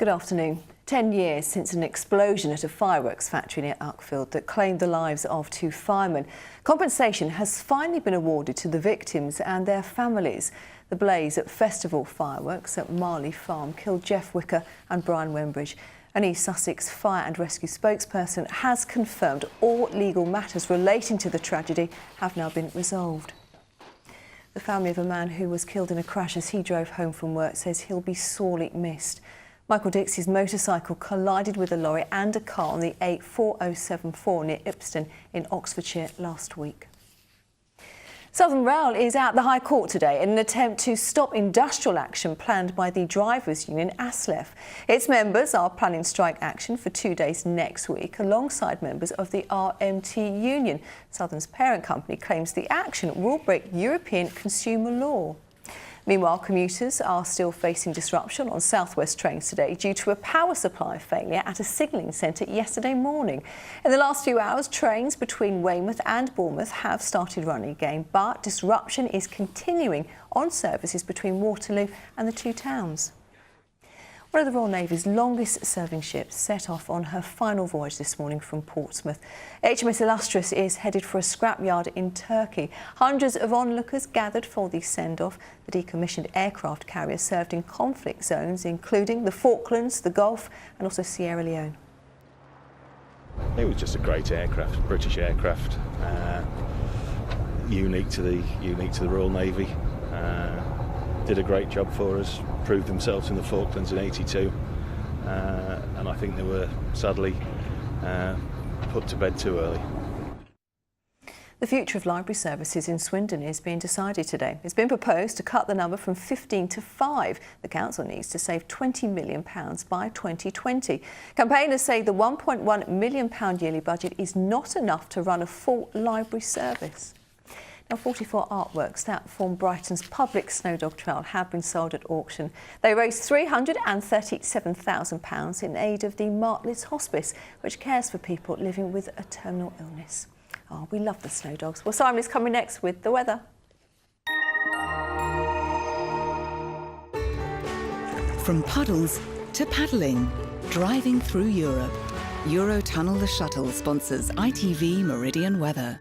Good afternoon. 10 years since an explosion at a fireworks factory near Uckfield that claimed the lives of 2 firemen. Compensation has finally been awarded to the victims and their families. The blaze at Festival Fireworks at Marley Farm killed Jeff Wicker and Brian Wembridge. An East Sussex Fire and Rescue spokesperson has confirmed all legal matters relating to the tragedy have now been resolved. The family of a man who was killed in a crash as he drove home from work says he'll be sorely missed. Michael Dixie's motorcycle collided with a lorry and a car on the A4074 near Ipston in Oxfordshire last week. Southern Rail is at the High Court today in an attempt to stop industrial action planned by the drivers' union ASLEF. Its members are planning strike action for 2 days next week alongside members of the RMT union. Southern's parent company claims the action will break European consumer law. Meanwhile, commuters are still facing disruption on South West trains today due to a power supply failure at a signalling centre yesterday morning. In the last few hours, trains between Weymouth and Bournemouth have started running again, but disruption is continuing on services between Waterloo and the two towns. One of the Royal Navy's longest-serving ships set off on her final voyage this morning from Portsmouth. HMS Illustrious is headed for a scrapyard in Turkey. Hundreds of onlookers gathered for the send-off. The decommissioned aircraft carrier served in conflict zones, including the Falklands, the Gulf and also Sierra Leone. It was just a great aircraft, British aircraft, unique to the Royal Navy. Did a great job for us, proved themselves in the Falklands in '82, and I think they were sadly put to bed too early. The future of library services in Swindon is being decided today. It's been proposed to cut the number from 15 to 5. The council needs to save £20 million by 2020. Campaigners say the £1.1 million yearly budget is not enough to run a full library service. Now, 44 artworks that form Brighton's public Snowdog Trail have been sold at auction. They raised £337,000 in aid of the Martlets Hospice, which cares for people living with a terminal illness. Oh, we love the Snowdogs. Well, Simon is coming next with the weather. From puddles to paddling, driving through Europe. Eurotunnel the Shuttle sponsors ITV Meridian weather.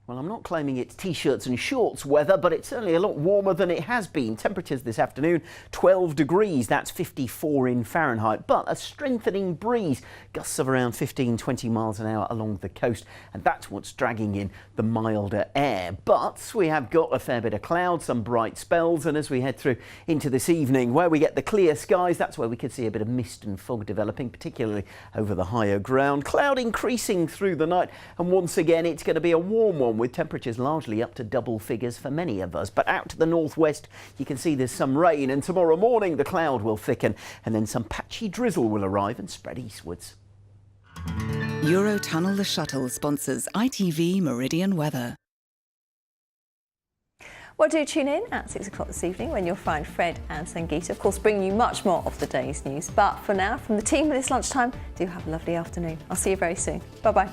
Well, I'm not claiming it's t-shirts and shorts weather, but it's certainly a lot warmer than it has been. Temperatures this afternoon, 12 degrees, that's 54 in Fahrenheit, but a strengthening breeze, gusts of around 15-20 miles an hour along the coast, and that's what's dragging in the milder air. But we have got a fair bit of cloud, some bright spells, and as we head through into this evening, where we get the clear skies, that's where we could see a bit of mist and fog developing, particularly over the higher ground. Cloud increasing through the night, and once again, it's going to be a warm one, with temperatures largely up to double figures for many of us. But out to the northwest, you can see there's some rain, and tomorrow morning the cloud will thicken and then some patchy drizzle will arrive and spread eastwards. Eurotunnel the Shuttle sponsors ITV Meridian weather. Well, do tune in at 6 o'clock this evening when you'll find Fred and Sangeeta, of course, bringing you much more of the day's news. But for now, from the team at this lunchtime, do have a lovely afternoon. I'll see you very soon. Bye-bye.